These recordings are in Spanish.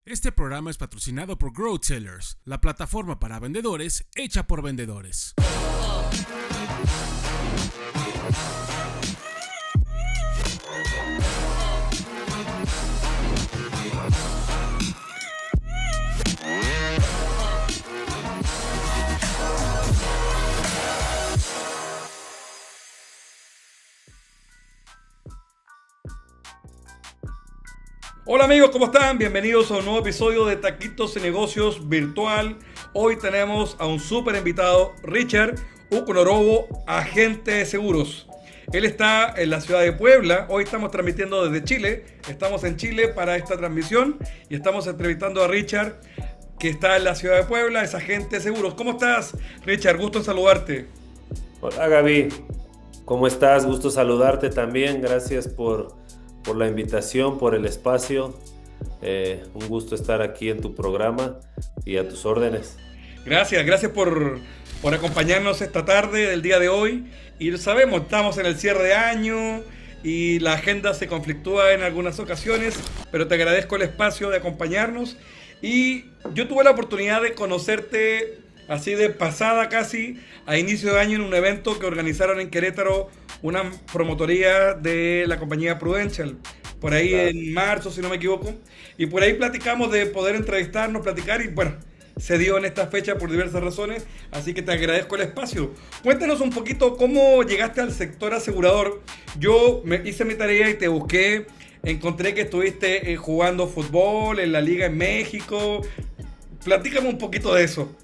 Este programa es patrocinado por Growth Sellers, la plataforma para vendedores hecha por vendedores. Hola amigos, ¿cómo están? Bienvenidos a un nuevo episodio de Taquitos y Negocios Virtual. Hoy tenemos a un súper invitado, Richard Uconorobo, agente de seguros. Él está en la ciudad de Puebla. Hoy estamos transmitiendo desde Chile. Estamos en Chile para esta transmisión y estamos entrevistando a Richard, que está en la ciudad de Puebla, es agente de seguros. ¿Cómo estás, Richard? Gusto en saludarte. Hola Gaby, ¿cómo estás? Gusto saludarte también. Gracias por la invitación, por el espacio. Un gusto estar aquí en tu programa y a tus órdenes. Gracias por acompañarnos esta tarde del día de hoy. Y sabemos, estamos en el cierre de año y la agenda se conflictúa en algunas ocasiones, pero te agradezco el espacio de acompañarnos. Y yo tuve la oportunidad de conocerte así de pasada casi a inicio de año en un evento que organizaron en Querétaro, una promotoría de la compañía Prudential, por ahí claro, en marzo, si no me equivoco, y por ahí platicamos de poder entrevistarnos, platicar, y bueno, se dio en esta fecha por diversas razones, así que te agradezco el espacio. Cuéntanos un poquito cómo llegaste al sector asegurador. Yo hice mi tarea y te busqué, encontré que estuviste jugando fútbol en la liga en México. Platícame un poquito de eso.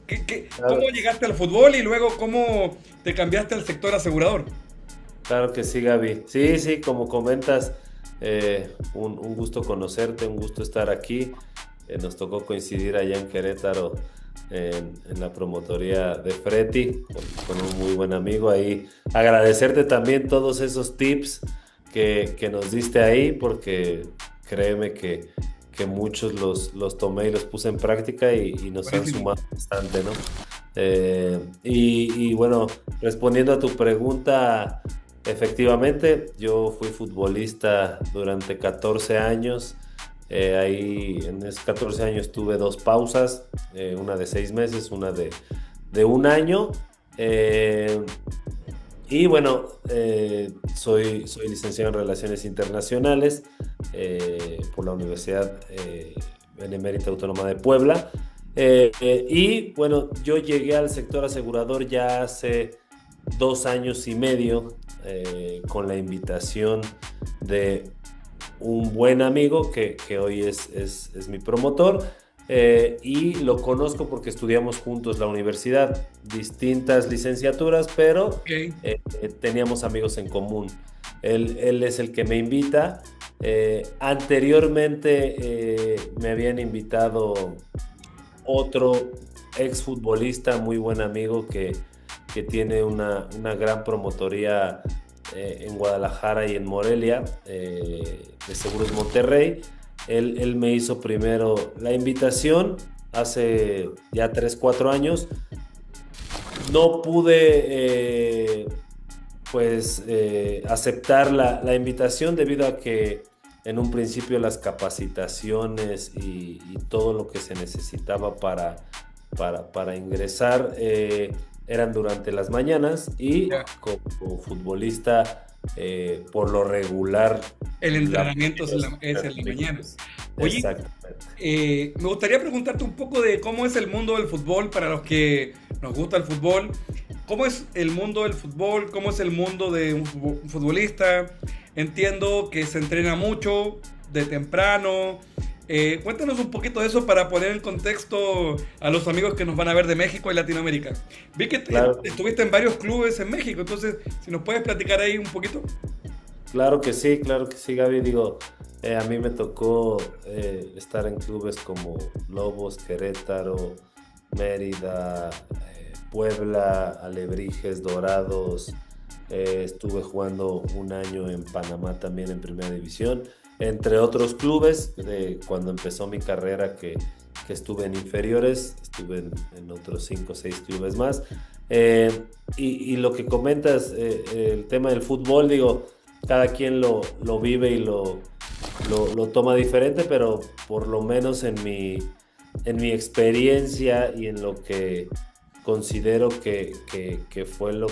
¿Cómo llegaste al fútbol y luego cómo te cambiaste al sector asegurador? Claro que sí, Gaby. Sí, como comentas, un gusto conocerte, un gusto estar aquí. Nos tocó coincidir allá en Querétaro en la promotoría de Freti con un muy buen amigo ahí. Agradecerte también todos esos tips que nos diste ahí, porque créeme que muchos los tomé y los puse en práctica y nos han sumado bastante, ¿no? Y bueno, respondiendo a tu pregunta, efectivamente, yo fui futbolista durante 14 años. Ahí en esos 14 años tuve 2 pausas, una de 6 meses, una de 1 año. Y bueno, soy licenciado en Relaciones Internacionales por la Universidad Benemérita Autónoma de Puebla. Y bueno, yo llegué al sector asegurador ya hace 2 años y medio con la invitación de un buen amigo que hoy es mi promotor. Y lo conozco porque estudiamos juntos la universidad, distintas licenciaturas, pero teníamos amigos en común. Él es el que me invita. Anteriormente me habían invitado otro exfutbolista, muy buen amigo que tiene una gran promotoría en Guadalajara y en Morelia, de Seguros Monterrey. Él me hizo primero la invitación hace ya 3-4 años. No pude aceptar la invitación debido a que en un principio las capacitaciones y todo lo que se necesitaba para ingresar eran durante las mañanas y como futbolista por lo regular el entrenamiento es en la mañana. Oye, me gustaría preguntarte un poco de cómo es el mundo del fútbol para los que nos gusta el fútbol. ¿Cómo es el mundo del fútbol? ¿Cómo es el mundo de un futbolista? Entiendo que se entrena mucho de temprano. Cuéntanos un poquito de eso para poner en contexto a los amigos que nos van a ver de México y Latinoamérica. Vi que estuviste en varios clubes en México, entonces si nos puedes platicar ahí un poquito. Claro que sí, Gaby. Digo, a mí me tocó estar en clubes como Lobos, Querétaro, Mérida, Puebla, Alebrijes, Dorados. Estuve jugando 1 año en Panamá también en Primera División, entre otros clubes. Cuando empezó mi carrera que estuve en inferiores, estuve en otros 5 o 6 clubes más. Y lo que comentas, el tema del fútbol, digo, cada quien lo vive y lo lo toma diferente, pero por lo menos en mi experiencia y en lo que considero que fue lo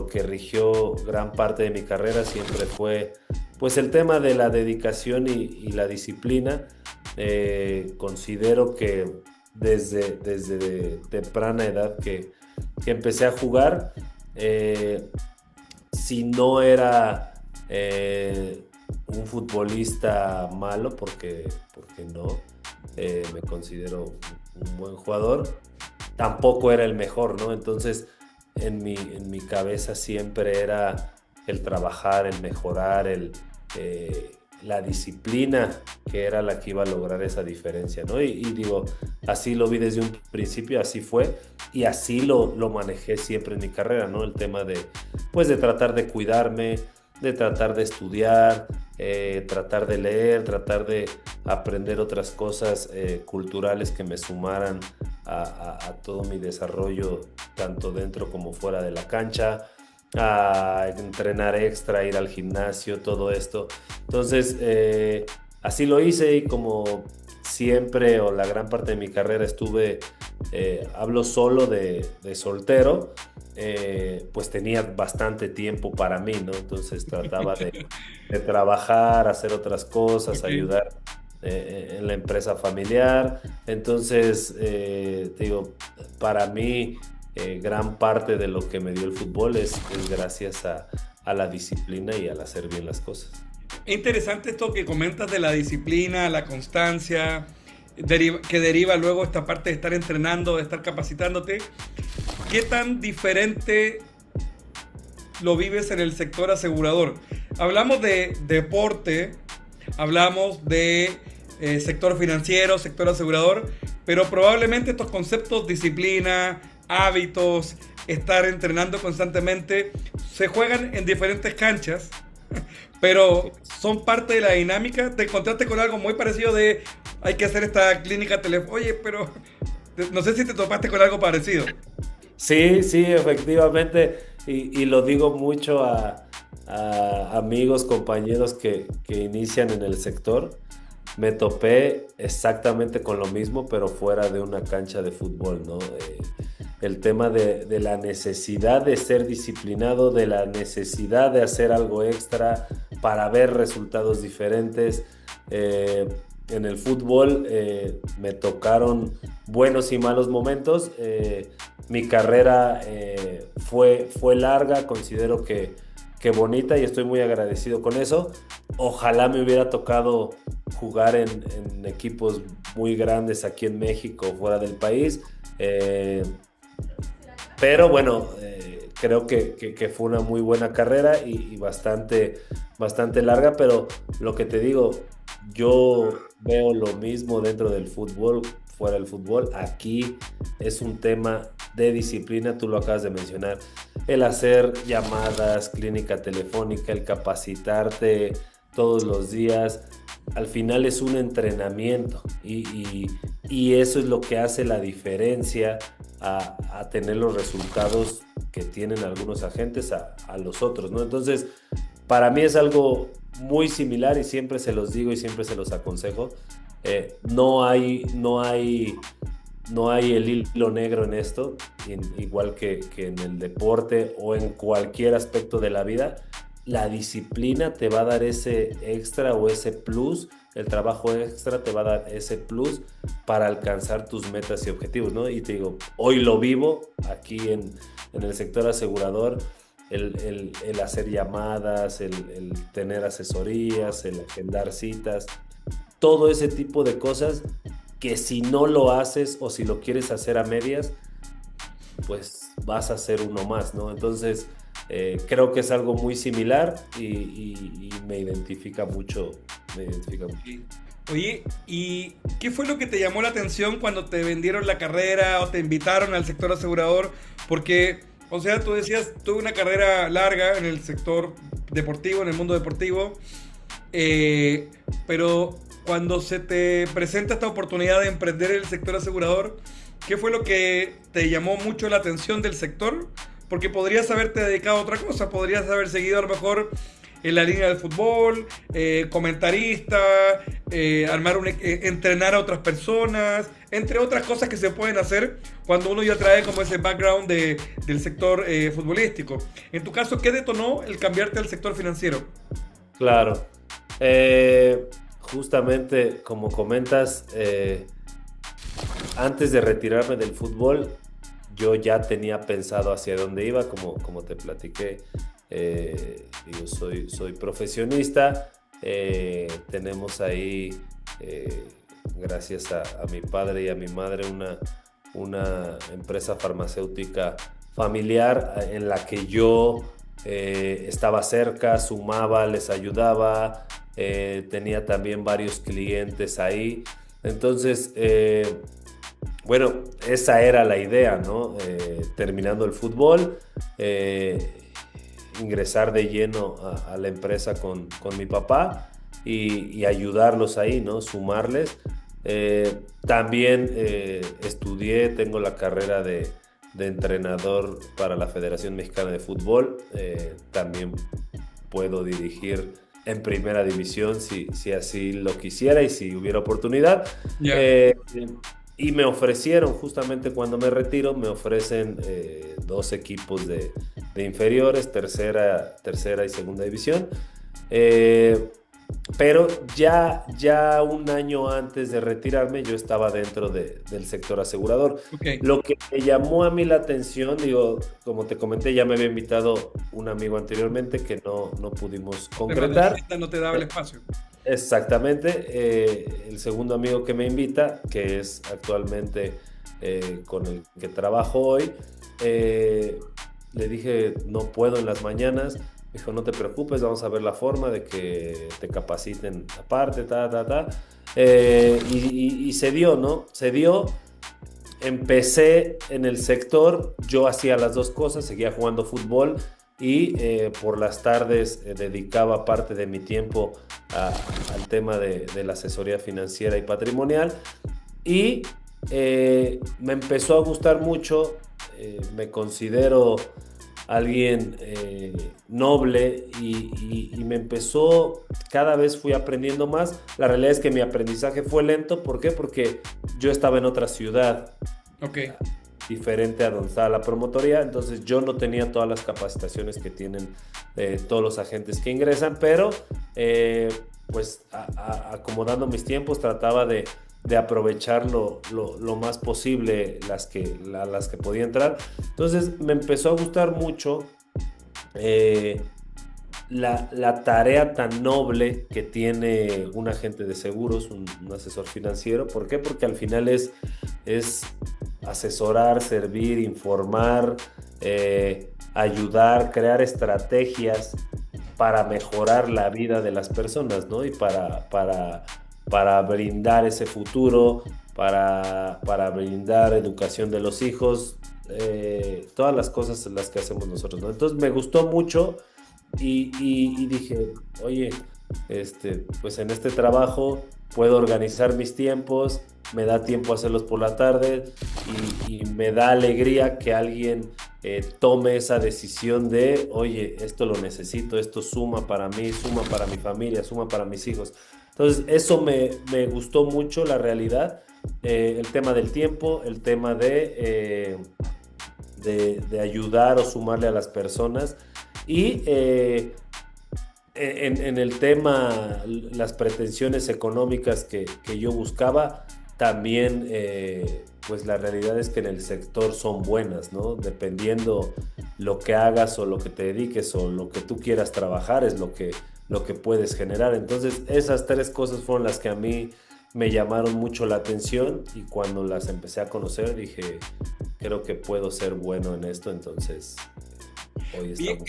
que rigió gran parte de mi carrera, siempre fue pues el tema de la dedicación y la disciplina. Considero que desde temprana edad que empecé a jugar, si no era un futbolista malo, porque no, me considero un buen jugador, tampoco era el mejor, ¿no? Entonces en mi cabeza siempre era el trabajar, el mejorar, la disciplina, que era la que iba a lograr esa diferencia, ¿no? Y digo, así lo vi desde un principio, así fue, y así lo manejé siempre en mi carrera, ¿no? El tema pues de tratar de cuidarme, de tratar de estudiar, tratar de leer, tratar de aprender otras cosas culturales que me sumaran a todo mi desarrollo, tanto dentro como fuera de la cancha, a entrenar extra, ir al gimnasio, todo esto. Entonces, así lo hice, y como siempre o la gran parte de mi carrera hablo solo de soltero, pues tenía bastante tiempo para mí, ¿no? Entonces trataba de trabajar, hacer otras cosas, ayudar en la empresa familiar. Entonces, te digo, para mí gran parte de lo que me dio el fútbol es gracias a la disciplina y al hacer bien las cosas. Interesante esto que comentas de la disciplina, la constancia, que deriva luego esta parte de estar entrenando, de estar capacitándote. ¿Qué tan diferente lo vives en el sector asegurador? Hablamos de deporte, hablamos de sector financiero, sector asegurador, pero probablemente estos conceptos, disciplina, hábitos, estar entrenando constantemente, se juegan en diferentes canchas, pero son parte de la dinámica. Te encontraste con algo muy parecido de hay que hacer esta clínica telefónica. Oye, pero no sé si te topaste con algo parecido. Sí, efectivamente, y lo digo mucho a amigos, compañeros que inician en el sector. Me topé exactamente con lo mismo, pero fuera de una cancha de fútbol, ¿no? El tema de la necesidad de ser disciplinado, de la necesidad de hacer algo extra para ver resultados diferentes. En el fútbol me tocaron buenos y malos momentos. Mi carrera fue larga, considero que bonita, y estoy muy agradecido con eso. Ojalá me hubiera tocado jugar en equipos muy grandes aquí en México, fuera del país. Pero bueno, creo que fue una muy buena carrera y bastante larga, pero lo que te digo, yo veo lo mismo dentro del fútbol, fuera del fútbol. Aquí es un tema de disciplina, tú lo acabas de mencionar, el hacer llamadas, clínica telefónica, el capacitarte todos los días. Al final es un entrenamiento y eso es lo que hace la diferencia a tener los resultados que tienen algunos agentes a los otros, ¿no? Entonces, para mí es algo muy similar, y siempre se los digo y siempre se los aconsejo. No hay el hilo negro en esto, igual que en el deporte o en cualquier aspecto de la vida. La disciplina te va a dar ese extra o ese plus, el trabajo extra te va a dar ese plus para alcanzar tus metas y objetivos, ¿no? Y te digo, hoy lo vivo aquí en el sector asegurador, el hacer llamadas, el tener asesorías, el agendar citas, todo ese tipo de cosas que si no lo haces o si lo quieres hacer a medias, pues vas a ser uno más, ¿no? Entonces, creo que es algo muy similar y me identifica mucho. Oye, ¿y qué fue lo que te llamó la atención cuando te vendieron la carrera o te invitaron al sector asegurador? Porque, o sea, tú decías, tuve una carrera larga en el sector deportivo, en el mundo deportivo, pero cuando se te presenta esta oportunidad de emprender el sector asegurador, ¿qué fue lo que te llamó mucho la atención del sector? Porque podrías haberte dedicado a otra cosa, podrías haber seguido a lo mejor en la línea del fútbol, comentarista, entrenar a otras personas, entre otras cosas que se pueden hacer cuando uno ya trae como ese background del sector futbolístico. En tu caso, ¿qué detonó el cambiarte al sector financiero? Claro. Justamente como comentas, antes de retirarme del fútbol, yo ya tenía pensado hacia dónde iba, como te platiqué. Yo soy profesionista. Tenemos ahí, gracias a mi padre y a mi madre, una empresa farmacéutica familiar en la que yo estaba cerca, sumaba, les ayudaba, tenía también varios clientes ahí. Entonces, bueno, esa era la idea, ¿no? Terminando el fútbol, ingresar de lleno a la empresa con mi papá y ayudarlos ahí, ¿no? Sumarles. También estudié, tengo la carrera de entrenador para la Federación Mexicana de Fútbol. También puedo dirigir en primera división si así lo quisiera y si hubiera oportunidad. Yeah. Y me ofrecieron, justamente cuando me retiro, me ofrecen 2 equipos de inferiores, tercera y segunda división. Pero ya un año antes de retirarme yo estaba dentro del sector asegurador. Okay. Lo que me llamó a mí la atención, digo, como te comenté, ya me había invitado un amigo anteriormente que no pudimos concretar. No te daba el espacio. Exactamente. El segundo amigo que me invita, que es actualmente con el que trabajo hoy, le dije, no puedo en las mañanas. Me dijo, no te preocupes, vamos a ver la forma de que te capaciten aparte, y se dio, ¿no? Se dio. Empecé en el sector, yo hacía las 2 cosas, seguía jugando fútbol y por las tardes dedicaba parte de mi tiempo al tema de la asesoría financiera y patrimonial, y me empezó a gustar mucho. Me considero alguien noble y me empezó, cada vez fui aprendiendo más. La realidad es que mi aprendizaje fue lento. ¿Por qué? Porque yo estaba en otra ciudad, okay, diferente a donde estaba la promotoría, entonces yo no tenía todas las capacitaciones que tienen todos los agentes que ingresan, pero pues acomodando mis tiempos trataba de aprovechar lo más posible las que podía entrar. Entonces me empezó a gustar mucho la tarea tan noble que tiene un agente de seguros, un asesor financiero. ¿Por qué? Porque al final es asesorar, servir, informar, ayudar, crear estrategias para mejorar la vida de las personas, ¿no? Y para brindar ese futuro, para brindar educación de los hijos, todas las cosas las que hacemos nosotros, ¿no? Entonces me gustó mucho y dije, oye, pues en este trabajo puedo organizar mis tiempos, me da tiempo a hacerlos por la tarde y me da alegría que alguien tome esa decisión de, oye, esto lo necesito, esto suma para mí, suma para mi familia, suma para mis hijos. Entonces eso me gustó mucho, la realidad, el tema del tiempo, el tema de ayudar o sumarle a las personas, y en el tema, las pretensiones económicas que yo buscaba, también pues la realidad es que en el sector son buenas, ¿no? Dependiendo lo que hagas o lo que te dediques o lo que tú quieras trabajar es lo que puedes generar. Entonces esas 3 cosas fueron las que a mí me llamaron mucho la atención, y cuando las empecé a conocer dije, creo que puedo ser bueno en esto. Entonces hoy estamos.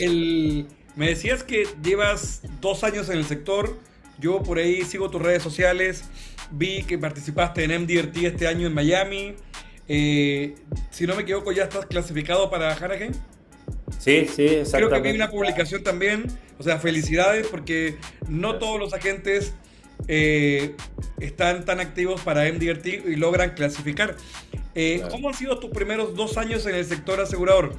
Me decías que llevas 2 años en el sector. Yo por ahí sigo tus redes sociales, vi que participaste en MDRT este año en Miami. Si no me equivoco, ya estás clasificado para Hurricane. Sí, exactamente. Creo que vi una publicación también. O sea, felicidades, porque no todos los agentes están tan activos para MDRT y logran clasificar. Claro. ¿Cómo han sido tus primeros 2 años en el sector asegurador?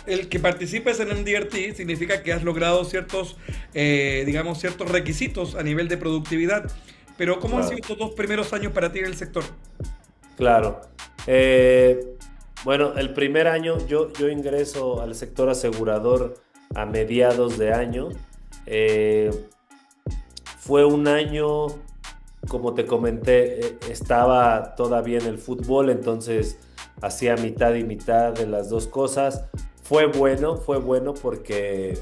el que participes en MDRT significa que has logrado ciertos, digamos, ciertos requisitos a nivel de productividad. Pero ¿cómo han sido Claro, estos 2 primeros años para ti en el sector? claro. Bueno, el primer año yo ingreso al sector asegurador a mediados de año. Eh, Fue un año, como te comenté, estaba todavía en el fútbol, entonces hacía mitad y mitad de las dos cosas. Fue bueno porque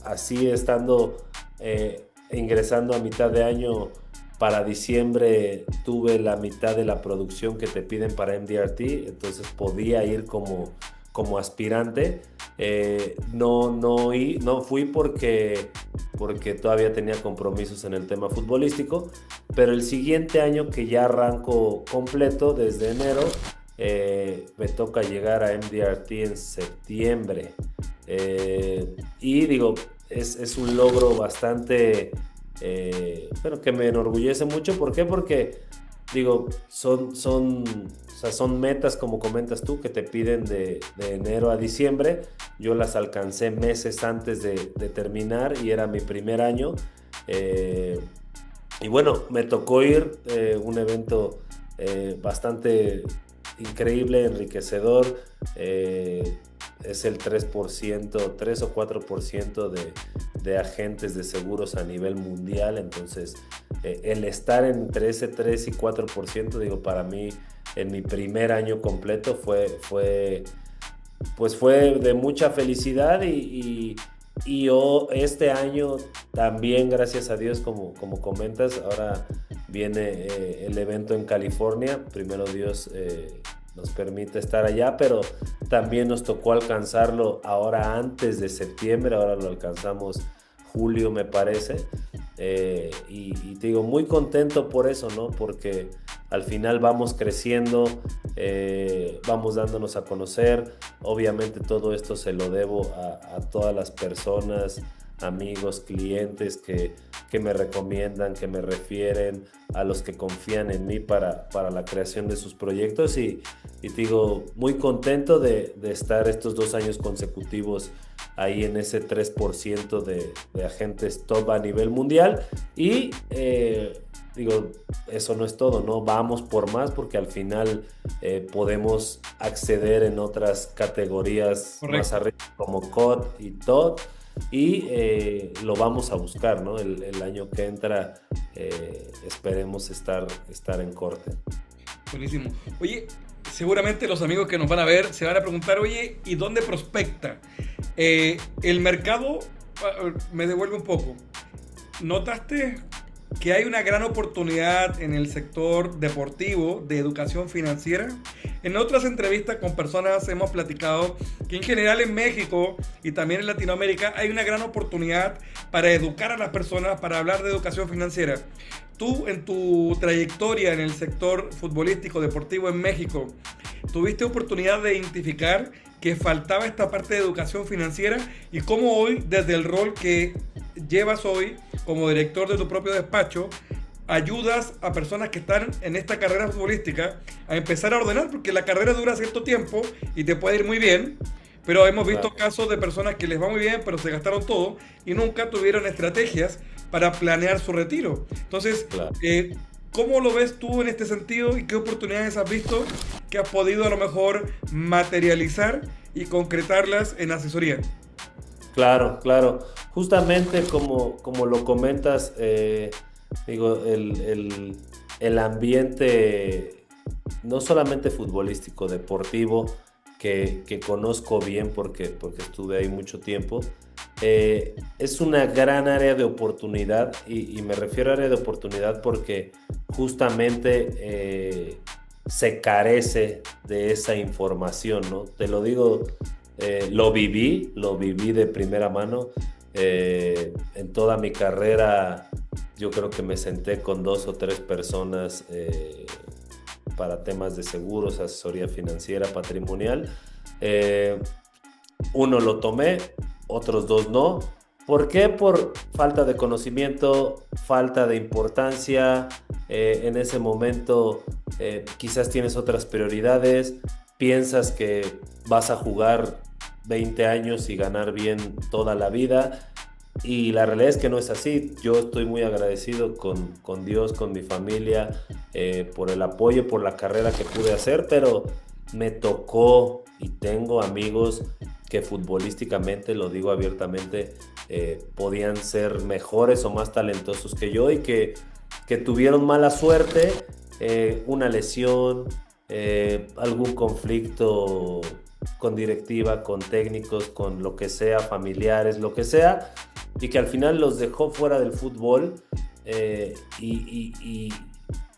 así estando, ingresando a mitad de año para diciembre, tuve la mitad de la producción que te piden para MDRT, entonces podía ir como aspirante. No fui porque todavía tenía compromisos en el tema futbolístico, pero el siguiente año que ya arranco completo desde enero, me toca llegar a MDRT en septiembre. Y digo, es un logro bastante, bueno, que me enorgullece mucho. ¿Por qué? Porque digo, o sea, son metas, como comentas tú, que te piden de enero a diciembre. Yo las alcancé meses antes de terminar y era mi primer año. Y bueno, me tocó ir, un evento bastante increíble, enriquecedor. Es el 3%, 3 o 4% de agentes de seguros a nivel mundial. Entonces, el estar entre ese 3 y 4%, digo, para mí, en mi primer año completo pues fue de mucha felicidad. Y yo este año también, gracias a Dios, como comentas, ahora viene el evento en California. Primero Dios nos permite estar allá, pero también nos tocó alcanzarlo ahora antes de septiembre. Ahora lo alcanzamos julio, me parece. Y te digo, muy contento por eso, ¿no? Porque al final vamos creciendo, vamos dándonos a conocer. Obviamente todo esto se lo debo a todas las personas, amigos, clientes que me recomiendan, que me refieren, a los que confían en mí para la creación de sus proyectos. Y te digo, muy contento de estar estos 2 años consecutivos ahí en ese 3% de agentes top a nivel mundial. Y digo, eso no es todo, ¿no? Vamos por más, porque al final podemos acceder en otras categorías. Correcto. Más arriba, como COD y TOD. Y lo vamos a buscar, ¿no? El año que entra, esperemos estar en corte. Buenísimo. Oye, seguramente los amigos que nos van a ver se van a preguntar, oye, ¿y dónde prospecta? El mercado, me devuelve un poco. ¿Notaste que hay una gran oportunidad en el sector deportivo de educación financiera? En otras entrevistas con personas hemos platicado que en general en México y también en Latinoamérica hay una gran oportunidad para educar a las personas, para hablar de educación financiera. Tú, en tu trayectoria en el sector futbolístico deportivo en México, ¿tuviste oportunidad de identificar que faltaba esta parte de educación financiera? Y cómo hoy, desde el rol que llevas hoy como director de tu propio despacho, ayudas a personas que están en esta carrera futbolística a empezar a ordenar, porque la carrera dura cierto tiempo y te puede ir muy bien, pero hemos visto casos de personas que les va muy bien, pero se gastaron todo y nunca tuvieron estrategias para planear su retiro. Entonces, ¿cómo lo ves tú en este sentido y qué oportunidades has visto que has podido a lo mejor materializar y concretarlas en asesoría? Claro. Justamente como lo comentas, digo, el ambiente no solamente futbolístico, deportivo, que conozco bien porque estuve ahí mucho tiempo, es una gran área de oportunidad. Y me refiero a área de oportunidad porque justamente se carece de esa información, ¿no? Te lo digo, lo viví de primera mano. En toda mi carrera yo creo que me senté con 2 o 3 personas para temas de seguros, asesoría financiera, patrimonial. Uno lo tomé, otros 2 no. ¿Por qué? Por falta de conocimiento, falta de importancia. En ese momento quizás tienes otras prioridades, piensas que vas a jugar 20 años y ganar bien toda la vida. Y la realidad es que no es así. Yo estoy muy agradecido con Dios, con mi familia, por el apoyo, por la carrera que pude hacer, pero me tocó y tengo amigos que futbolísticamente, lo digo abiertamente, podían ser mejores o más talentosos que yo y que tuvieron mala suerte, una lesión, algún conflicto con directiva, con técnicos, con lo que sea, familiares, lo que sea, y que al final los dejó fuera del fútbol, y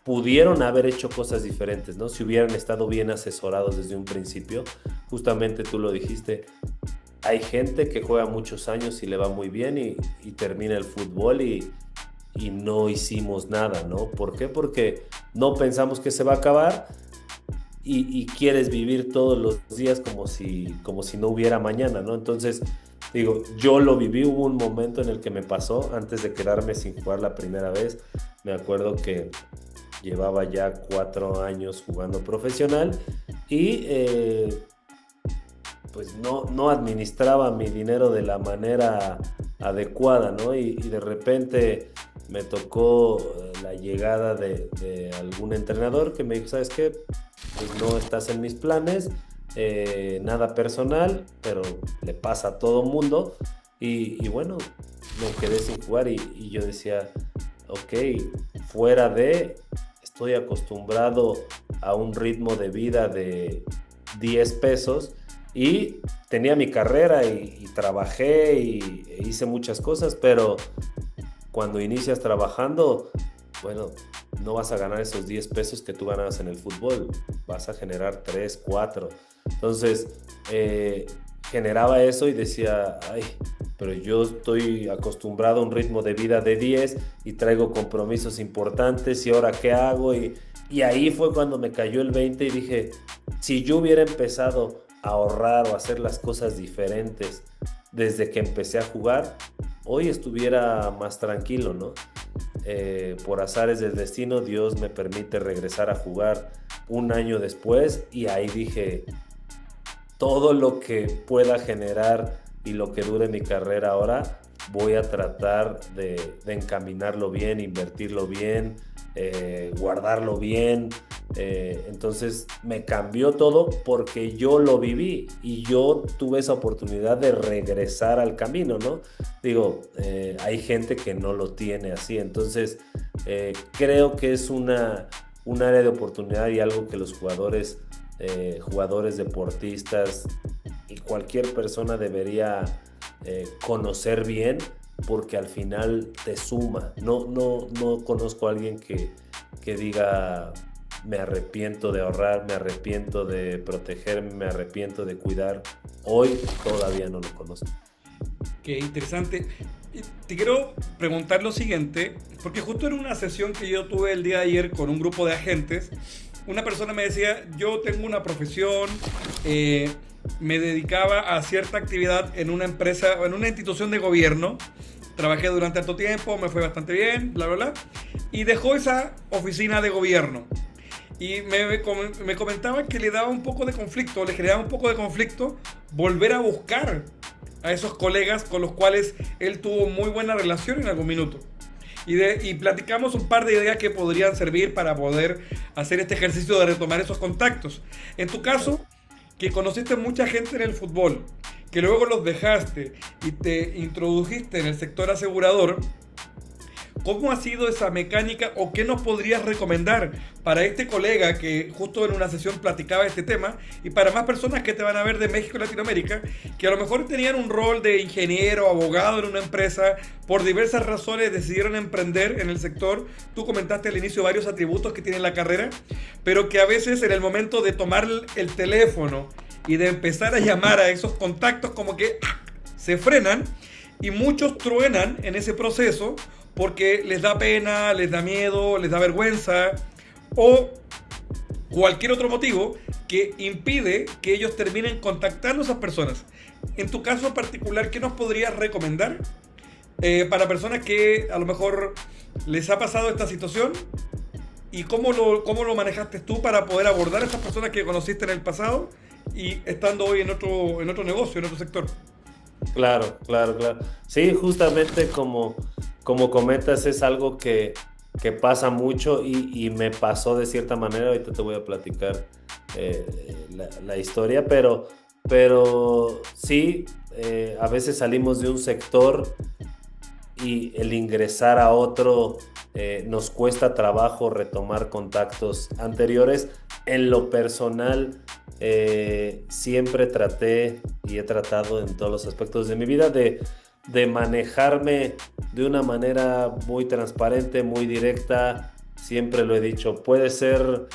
pudieron haber hecho cosas diferentes, ¿no? Si hubieran estado bien asesorados desde un principio. Justamente tú lo dijiste, hay gente que juega muchos años y le va muy bien y termina el fútbol y no hicimos nada, ¿no? ¿Por qué? Porque no pensamos que se va a acabar y quieres vivir todos los días como si no hubiera mañana, ¿no? Entonces, digo, yo lo viví, hubo un momento en el que me pasó, antes de quedarme sin jugar la primera vez, me acuerdo que llevaba ya 4 años jugando profesional y pues no administraba mi dinero de la manera adecuada, ¿no? Y de repente me tocó la llegada de algún entrenador que me dijo, ¿sabes qué? Pues no estás en mis planes, nada personal, pero le pasa a todo mundo. Y bueno, me quedé sin jugar y yo decía, ok, fuera de... Estoy acostumbrado a un ritmo de vida de 10 pesos y tenía mi carrera y trabajé e hice muchas cosas, pero cuando inicias trabajando, bueno, no vas a ganar esos 10 pesos que tú ganabas en el fútbol, vas a generar 3, 4. Entonces, generaba eso y decía, ay, pero yo estoy acostumbrado a un ritmo de vida de 10 y traigo compromisos importantes y ahora ¿qué hago? Y ahí fue cuando me cayó el 20 y dije, si yo hubiera empezado a ahorrar o a hacer las cosas diferentes desde que empecé a jugar, hoy estuviera más tranquilo, ¿no? Por azares del destino, Dios me permite regresar a jugar un año después y ahí dije, todo lo que pueda generar y lo que dure mi carrera ahora, voy a tratar de encaminarlo bien, invertirlo bien, guardarlo bien. Entonces me cambió todo porque yo lo viví y yo tuve esa oportunidad de regresar al camino, ¿no? Digo, hay gente que no lo tiene así, entonces creo que es un área de oportunidad y algo que los jugadores, deportistas y cualquier persona debería conocer bien, porque al final te suma. No conozco a alguien que diga me arrepiento de ahorrar, me arrepiento de protegerme, me arrepiento de cuidar. Hoy todavía no lo conozco. Qué interesante. Te quiero preguntar lo siguiente, porque justo en una sesión que yo tuve el día de ayer con un grupo de agentes, una persona me decía, yo tengo una profesión, me dedicaba a cierta actividad en una empresa o en una institución de gobierno, trabajé durante tanto tiempo, me fue bastante bien, bla, bla, bla, y dejó esa oficina de gobierno. Y me comentaba que le daba un poco de conflicto, le generaba un poco de conflicto volver a buscar a esos colegas con los cuales él tuvo muy buena relación en algún minuto. Y platicamos un par de ideas que podrían servir para poder hacer este ejercicio de retomar esos contactos. En tu caso, que conociste mucha gente en el fútbol, que luego los dejaste y te introdujiste en el sector asegurador, ¿cómo ha sido esa mecánica o qué nos podrías recomendar para este colega que justo en una sesión platicaba este tema y para más personas que te van a ver de México y Latinoamérica que a lo mejor tenían un rol de ingeniero, abogado en una empresa, por diversas razones decidieron emprender en el sector? Tú comentaste al inicio varios atributos que tiene la carrera, pero que a veces en el momento de tomar el teléfono y de empezar a llamar a esos contactos como que se frenan y muchos truenan en ese proceso porque les da pena, les da miedo, les da vergüenza o cualquier otro motivo que impide que ellos terminen contactando a esas personas. En tu caso particular, ¿qué nos podrías recomendar para personas que a lo mejor les ha pasado esta situación? ¿Y cómo lo manejaste tú para poder abordar a esas personas que conociste en el pasado y estando hoy en otro negocio, en otro sector. Claro, claro, claro. Sí, justamente como comentas, es algo que pasa mucho y me pasó de cierta manera. Ahorita te voy a platicar la historia, pero sí, a veces salimos de un sector y el ingresar a otro nos cuesta trabajo retomar contactos anteriores. En lo personal, siempre traté y he tratado en todos los aspectos de mi vida de manejarme de una manera muy transparente, muy directa. Siempre lo he dicho, puede ser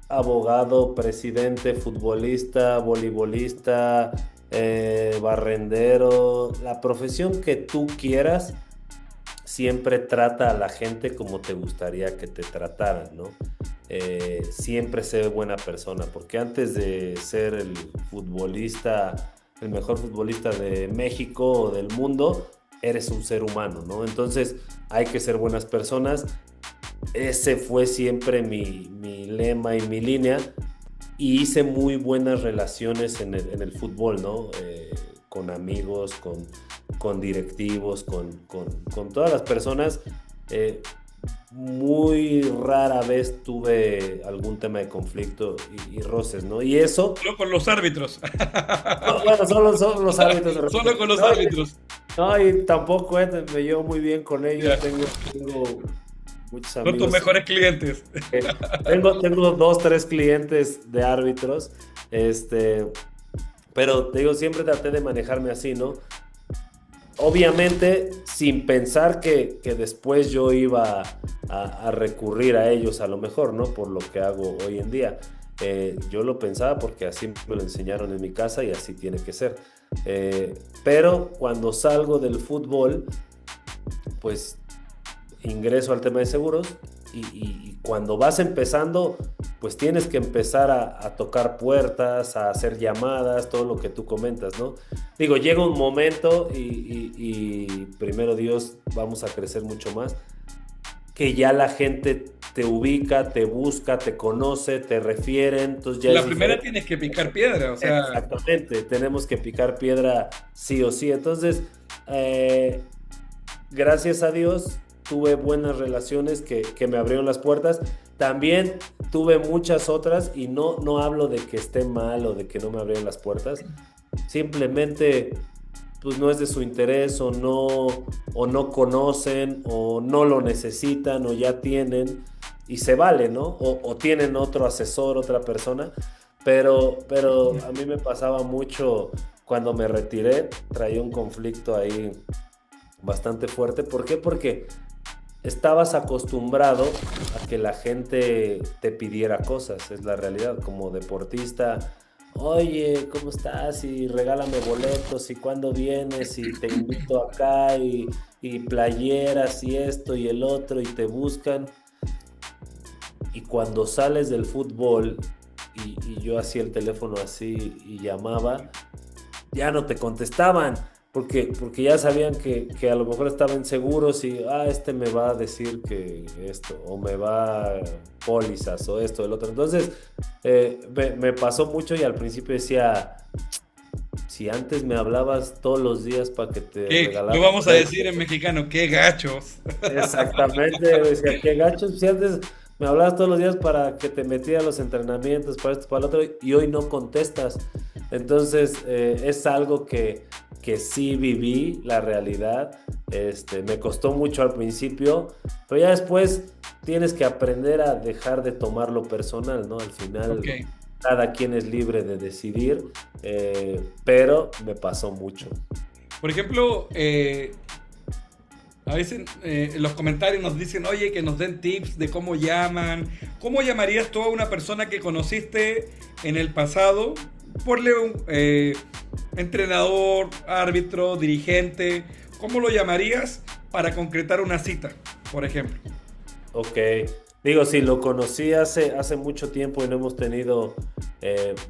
abogado, presidente, futbolista, voleibolista, barrendero, la profesión que tú quieras. Siempre trata a la gente como te gustaría que te trataran, ¿no? Siempre sé buena persona, porque antes de ser el futbolista, el mejor futbolista de México o del mundo, eres un ser humano, ¿no? Entonces hay que ser buenas personas. Ese fue siempre mi lema y mi línea, y hice muy buenas relaciones en el fútbol, ¿no? Con amigos, con directivos, con todas las personas. Muy rara vez tuve algún tema de conflicto y roces, ¿no? Y eso... Solo con los árbitros. Bueno, solo los árbitros. Solo con los árbitros. No, y tampoco me llevo muy bien con ellos. Tengo muchos amigos. Son tus mejores clientes. Tengo 2, 3 clientes de árbitros. Pero te digo, siempre traté de manejarme así, ¿no? Obviamente, sin pensar que después yo iba a recurrir a ellos a lo mejor, ¿no? Por lo que hago hoy en día. Yo lo pensaba porque así me lo enseñaron en mi casa y así tiene que ser. Pero cuando salgo del fútbol, pues ingreso al tema de seguros y cuando vas empezando, pues tienes que empezar a tocar puertas, a hacer llamadas, todo lo que tú comentas, ¿no? Digo, llega un momento y primero Dios, vamos a crecer mucho más, que ya la gente te ubica, te busca, te conoce, te refieren. Entonces ya la primera tienes que picar piedra, o sea... Exactamente, tenemos que picar piedra sí o sí. Entonces, gracias a Dios, tuve buenas relaciones que me abrieron las puertas. También tuve muchas otras y no hablo de que esté mal o de que no me abrieron las puertas. Simplemente pues no es de su interés o no conocen o no lo necesitan o ya tienen y se vale, ¿no? O tienen otro asesor, otra persona. Pero a mí me pasaba mucho cuando me retiré, traía un conflicto ahí bastante fuerte. ¿Por qué? Porque estabas acostumbrado a que la gente te pidiera cosas, es la realidad. Como deportista, oye, ¿cómo estás? Y regálame boletos, y cuándo vienes, y te invito acá, y playeras, y esto, y el otro, y te buscan. Y cuando sales del fútbol, y yo hacía el teléfono así, y llamaba, ya no te contestaban. Porque ya sabían que a lo mejor estaban seguros y me va a decir que esto, o me va pólizas, o esto, el otro. Entonces, me pasó mucho y al principio decía, si antes me hablabas todos los días para que te regalara... Lo vamos a decir en mexicano, ¡qué gachos! Exactamente, decía, qué gachos, si antes me hablabas todos los días para que te metiera a los entrenamientos, para esto, para lo otro, y hoy no contestas. Entonces, es algo que sí viví, la realidad. Me costó mucho al principio, pero ya después tienes que aprender a dejar de tomarlo personal, ¿no? Al final, cada quien es libre de decidir, pero me pasó mucho. Por ejemplo, a veces en los comentarios nos dicen, oye, que nos den tips de cómo llaman. ¿Cómo llamarías tú a una persona que conociste en el pasado? Ponle un entrenador, árbitro, dirigente. ¿Cómo lo llamarías para concretar una cita, por ejemplo? Ok. Digo, sí, lo conocí hace mucho tiempo y no hemos tenido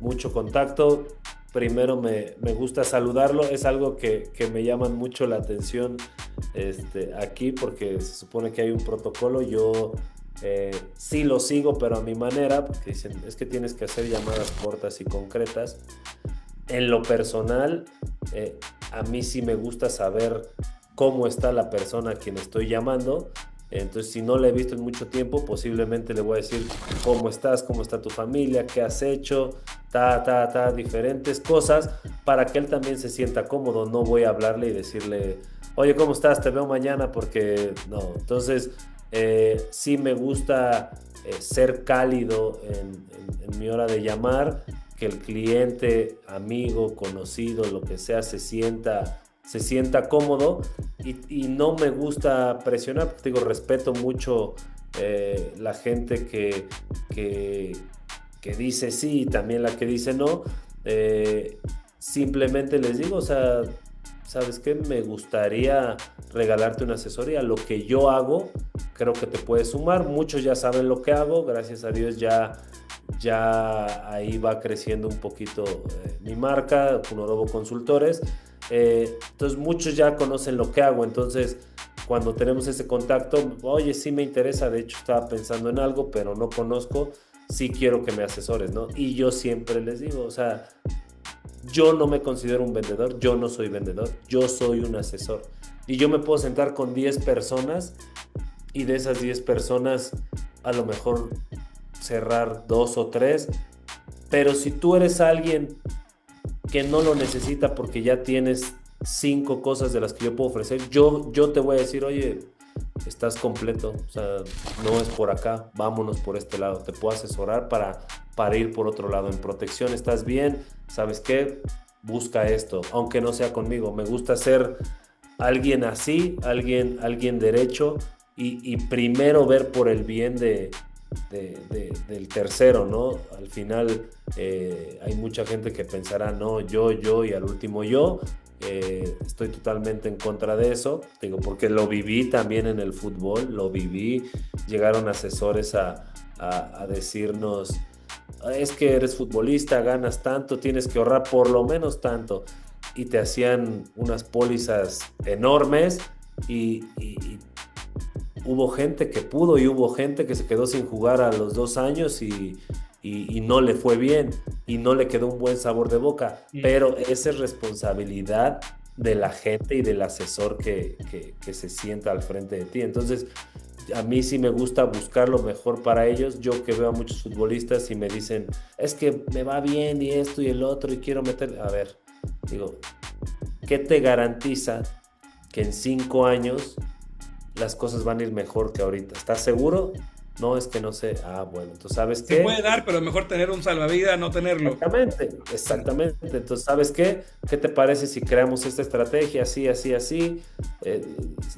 mucho contacto. Primero me gusta saludarlo. Es algo que me llama mucho la atención aquí porque se supone que hay un protocolo. Yo Sí lo sigo, pero a mi manera, porque dicen, es que tienes que hacer llamadas cortas y concretas. En lo personal, a mí sí me gusta saber cómo está la persona a quien estoy llamando. Entonces, si no la he visto en mucho tiempo, posiblemente le voy a decir cómo estás, cómo está tu familia, qué has hecho, diferentes cosas para que él también se sienta cómodo. No voy a hablarle y decirle, oye, ¿cómo estás? Te veo mañana, porque no. Entonces, sí me gusta ser cálido en mi hora de llamar, que el cliente, amigo, conocido, lo que sea, se sienta cómodo y no me gusta presionar, porque digo, respeto mucho la gente que dice sí y también la que dice no. Simplemente les digo, o sea, ¿sabes qué? Me gustaría regalarte una asesoría. Lo que yo hago, creo que te puede sumar. Muchos ya saben lo que hago, gracias a Dios ya ahí va creciendo un poquito mi marca, Kunorobo Consultores. Entonces muchos ya conocen lo que hago, entonces cuando tenemos ese contacto, oye, sí me interesa, de hecho estaba pensando en algo, pero no conozco, sí quiero que me asesores, ¿no? Y yo siempre les digo, o sea, yo no me considero un vendedor, yo no soy vendedor, yo soy un asesor. Y yo me puedo sentar con 10 personas y de esas 10 personas a lo mejor cerrar 2 o 3, pero si tú eres alguien que no lo necesita porque ya tienes 5 cosas de las que yo puedo ofrecer, yo te voy a decir, oye, estás completo, o sea, no es por acá, vámonos por este lado, te puedo asesorar para ir por otro lado. En protección estás bien, ¿sabes qué? Busca esto, aunque no sea conmigo. Me gusta ser alguien así, alguien derecho y primero ver por el bien del tercero, ¿no? Al final hay mucha gente que pensará, no, yo y al último yo. Estoy totalmente en contra de eso, digo, porque lo viví también en el fútbol, lo viví. Llegaron asesores a decirnos, es que eres futbolista, ganas tanto, tienes que ahorrar por lo menos tanto, y te hacían unas pólizas enormes y hubo gente que pudo y hubo gente que se quedó sin jugar a los 2 años y no le fue bien y no le quedó un buen sabor de boca, pero esa es responsabilidad de la gente y del asesor que se sienta al frente de ti. Entonces, a mí sí me gusta buscar lo mejor para ellos. Yo que veo a muchos futbolistas y me dicen, es que me va bien y esto y el otro y quiero meter... A ver, digo, ¿qué te garantiza que en 5 años las cosas van a ir mejor que ahorita? ¿Estás seguro? No, es que no sé. Ah, bueno, entonces ¿sabes qué? Se puede dar, pero mejor tener un salvavidas, no tenerlo. Exactamente. Entonces, ¿sabes qué? ¿Qué te parece si creamos esta estrategia así?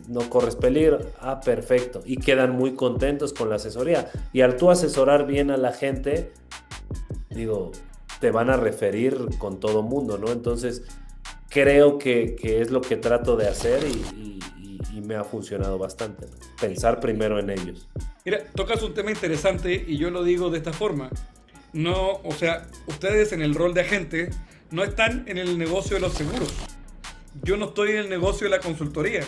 No corres peligro. Ah, perfecto. Y quedan muy contentos con la asesoría. Y al tú asesorar bien a la gente, digo, te van a referir con todo mundo, ¿no? Entonces, creo que es lo que trato de hacer y me ha funcionado bastante, ¿no? Pensar primero en ellos. Mira, tocas un tema interesante y yo lo digo de esta forma. No, o sea, ustedes en el rol de agente no están en el negocio de los seguros. Yo no estoy en el negocio de la consultoría.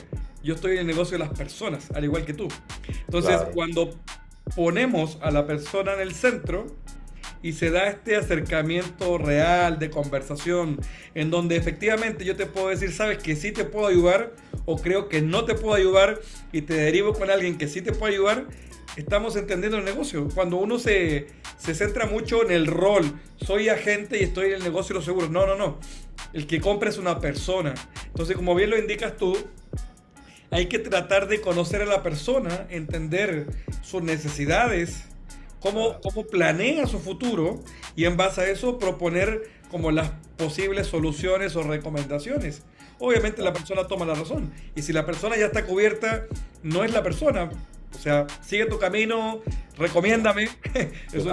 Yo estoy en el negocio de las personas, al igual que tú. Entonces, claro, cuando ponemos a la persona en el centro y se da este acercamiento real de conversación en donde efectivamente yo te puedo decir, sabes que sí te puedo ayudar o creo que no te puedo ayudar y te derivo con alguien que sí te puede ayudar, estamos entendiendo el negocio. Cuando uno se centra mucho en el rol, soy agente y estoy en el negocio de los seguros. No. El que compra es una persona. Entonces, como bien lo indicas tú, hay que tratar de conocer a la persona, entender sus necesidades, cómo planea su futuro y en base a eso proponer como las posibles soluciones o recomendaciones. Obviamente la persona toma la razón y si la persona ya está cubierta, no es la persona. O sea, sigue tu camino, recomiéndame. Es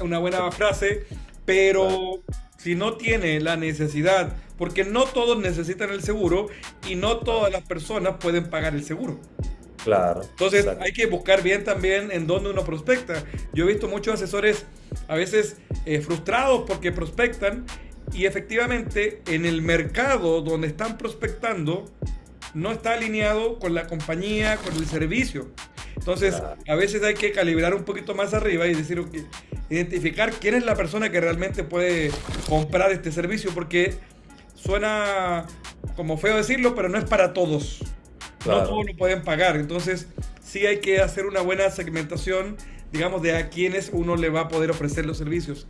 una buena frase, pero si no tiene la necesidad, porque no todos necesitan el seguro y no todas las personas pueden pagar el seguro. Claro. Entonces hay que buscar bien también en dónde uno prospecta. Yo he visto muchos asesores a veces frustrados porque prospectan y efectivamente en el mercado donde están prospectando no está alineado con la compañía, con el servicio. Entonces, Claro. a veces hay que calibrar un poquito más arriba y decir, ok, identificar quién es la persona que realmente puede comprar este servicio, porque suena como feo decirlo, pero no es para todos. No Claro. todos lo pueden pagar. Entonces, sí hay que hacer una buena segmentación, digamos, de a quiénes uno le va a poder ofrecer los servicios.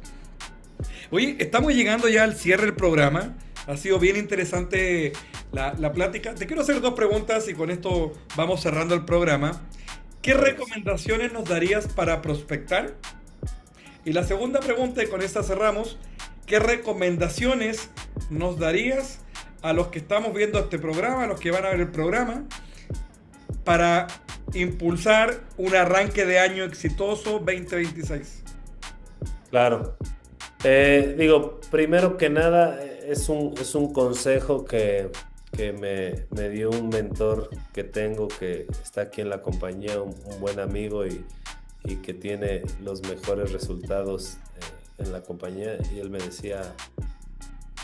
Oye, estamos llegando ya al cierre del programa. Ha sido bien interesante la plática. Te quiero hacer dos preguntas y con esto vamos cerrando el programa. ¿Qué recomendaciones nos darías para prospectar? Y la segunda pregunta, y con esta cerramos, ¿qué recomendaciones nos darías a los que estamos viendo este programa, a los que van a ver el programa, para impulsar un arranque de año exitoso 2026? Claro. Primero que nada, es un consejo que me dio un mentor que tengo, que está aquí en la compañía, un buen amigo y que tiene los mejores resultados en la compañía. Y él me decía,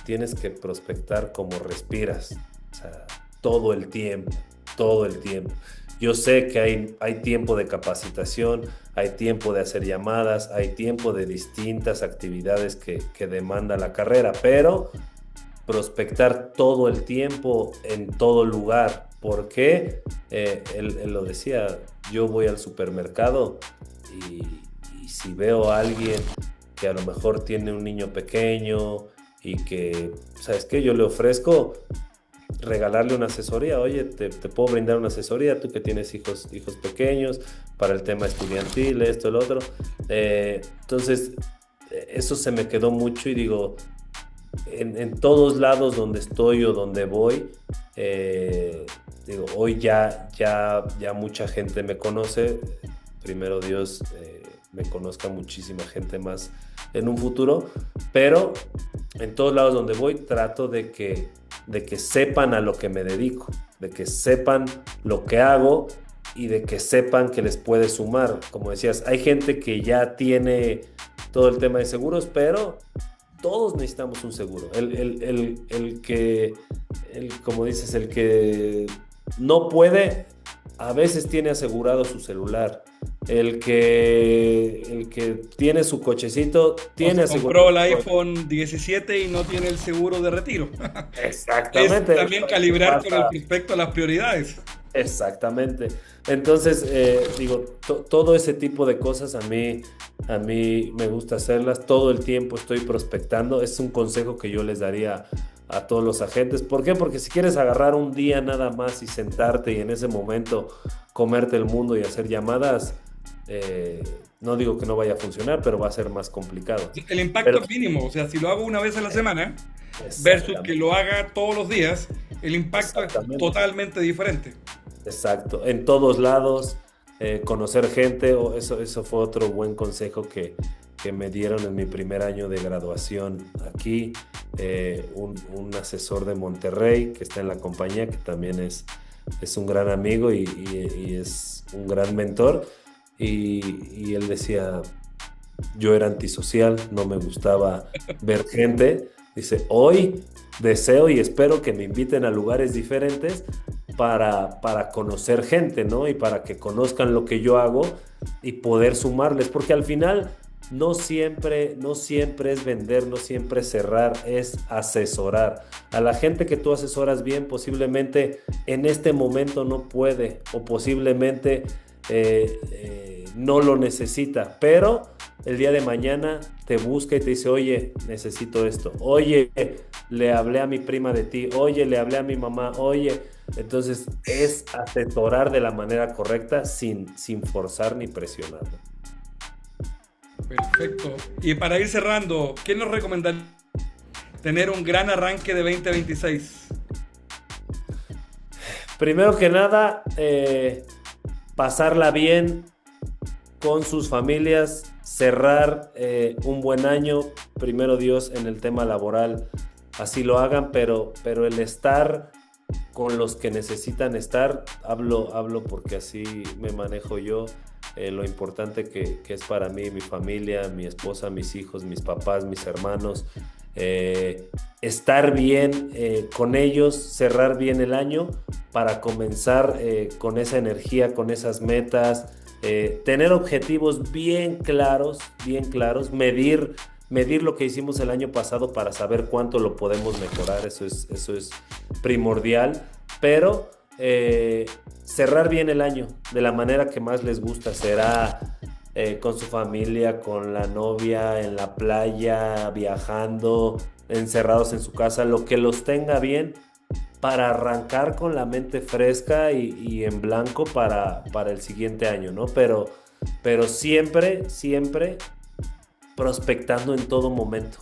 tienes que prospectar como respiras, o sea, todo el tiempo, todo el tiempo. Yo sé que hay tiempo de capacitación, hay tiempo de hacer llamadas, hay tiempo de distintas actividades que demanda la carrera, pero prospectar todo el tiempo en todo lugar. ¿Por qué? Él lo decía, yo voy al supermercado y si veo a alguien que a lo mejor tiene un niño pequeño y que, ¿sabes qué? Yo le ofrezco regalarle una asesoría. Oye, te puedo brindar una asesoría, tú que tienes hijos pequeños, para el tema estudiantil, esto, el otro. Entonces, eso se me quedó mucho y digo, en todos lados donde estoy o donde voy, digo, hoy ya mucha gente me conoce. Primero Dios me conozca muchísima gente más en un futuro, pero en todos lados donde voy trato de que sepan a lo que me dedico, de que sepan lo que hago y de que sepan que les puede sumar. Como decías, hay gente que ya tiene todo el tema de seguros, pero todos necesitamos un seguro. Como dices, el que no puede, a veces tiene asegurado su celular. El que tiene su cochecito, tiene asegurado. Compró el iPhone 17 y no tiene el seguro de retiro. Exactamente. Es también calibrar con el respecto a las prioridades. Exactamente. Entonces, todo ese tipo de cosas a mí me gusta hacerlas. Todo el tiempo estoy prospectando. Es un consejo que yo les daría a todos los agentes. ¿Por qué? Porque si quieres agarrar un día nada más y sentarte y en ese momento comerte el mundo y hacer llamadas, no digo que no vaya a funcionar, pero va a ser más complicado. El impacto es mínimo. O sea, si lo hago una vez a la semana versus que lo haga todos los días, el impacto es totalmente diferente. Exacto, en todos lados, conocer gente, eso fue otro buen consejo que me dieron en mi primer año de graduación aquí, un asesor de Monterrey que está en la compañía, que también es un gran amigo y es un gran mentor, y él decía, yo era antisocial, no me gustaba ver gente, dice, hoy deseo y espero que me inviten a lugares diferentes para conocer gente, ¿no? Y para que conozcan lo que yo hago y poder sumarles, porque al final no siempre es vender, no siempre es cerrar, es asesorar. A la gente que tú asesoras bien, posiblemente en este momento no puede o posiblemente no lo necesita, pero el día de mañana te busca y te dice, oye, necesito esto, oye, le hablé a mi prima de ti, oye, le hablé a mi mamá, oye. Entonces es asesorar de la manera correcta sin forzar ni presionar. Perfecto. Y para ir cerrando, ¿qué nos recomendaría tener un gran arranque de 2026? Primero que nada, pasarla bien con sus familias, cerrar un buen año, primero Dios, en el tema laboral, así lo hagan, pero el estar con los que necesitan estar, hablo porque así me manejo yo, lo importante que es para mí, mi familia, mi esposa, mis hijos, mis papás, mis hermanos, estar bien con ellos, cerrar bien el año para comenzar con esa energía, con esas metas, tener objetivos bien claros, medir lo que hicimos el año pasado para saber cuánto lo podemos mejorar, eso es primordial, pero cerrar bien el año de la manera que más les gusta, será con su familia, con la novia, en la playa, viajando, encerrados en su casa, lo que los tenga bien para arrancar con la mente fresca y en blanco para el siguiente año, ¿no? Pero siempre prospectando en todo momento,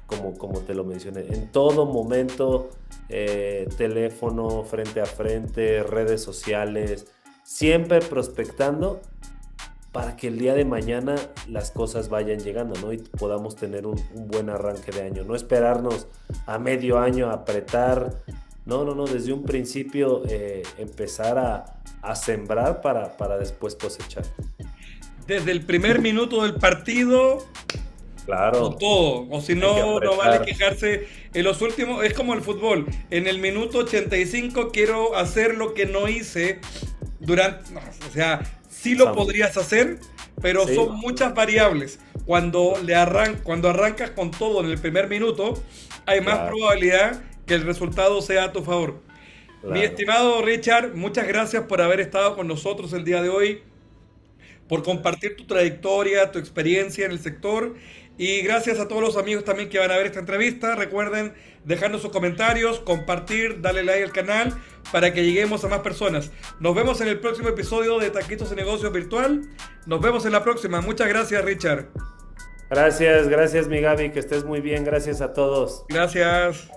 como te lo mencioné, en todo momento, teléfono, frente a frente, redes sociales, siempre prospectando para que el día de mañana las cosas vayan llegando, ¿no? Y podamos tener un buen arranque de año, no esperarnos a medio año a apretar, no, desde un principio empezar a sembrar para después cosechar. Desde el primer minuto del partido, claro, con todo, o si no vale quejarse. En los últimos, es como el fútbol, en el minuto 85 quiero hacer lo que no hice durante, no, o sea, sí lo podrías hacer, pero sí, son muchas variables. Cuando arrancas con todo en el primer minuto, hay más probabilidad que el resultado sea a tu favor. Claro. Mi estimado Richard, muchas gracias por haber estado con nosotros el día de hoy, por compartir tu trayectoria, tu experiencia en el sector, y gracias a todos los amigos también que van a ver esta entrevista. Recuerden dejarnos sus comentarios, compartir, darle like al canal para que lleguemos a más personas. Nos vemos en el próximo episodio de Taquitos de Negocios Virtual. Nos vemos en la próxima. Muchas gracias, Richard. Gracias mi Gaby, que estés muy bien. Gracias a todos. Gracias.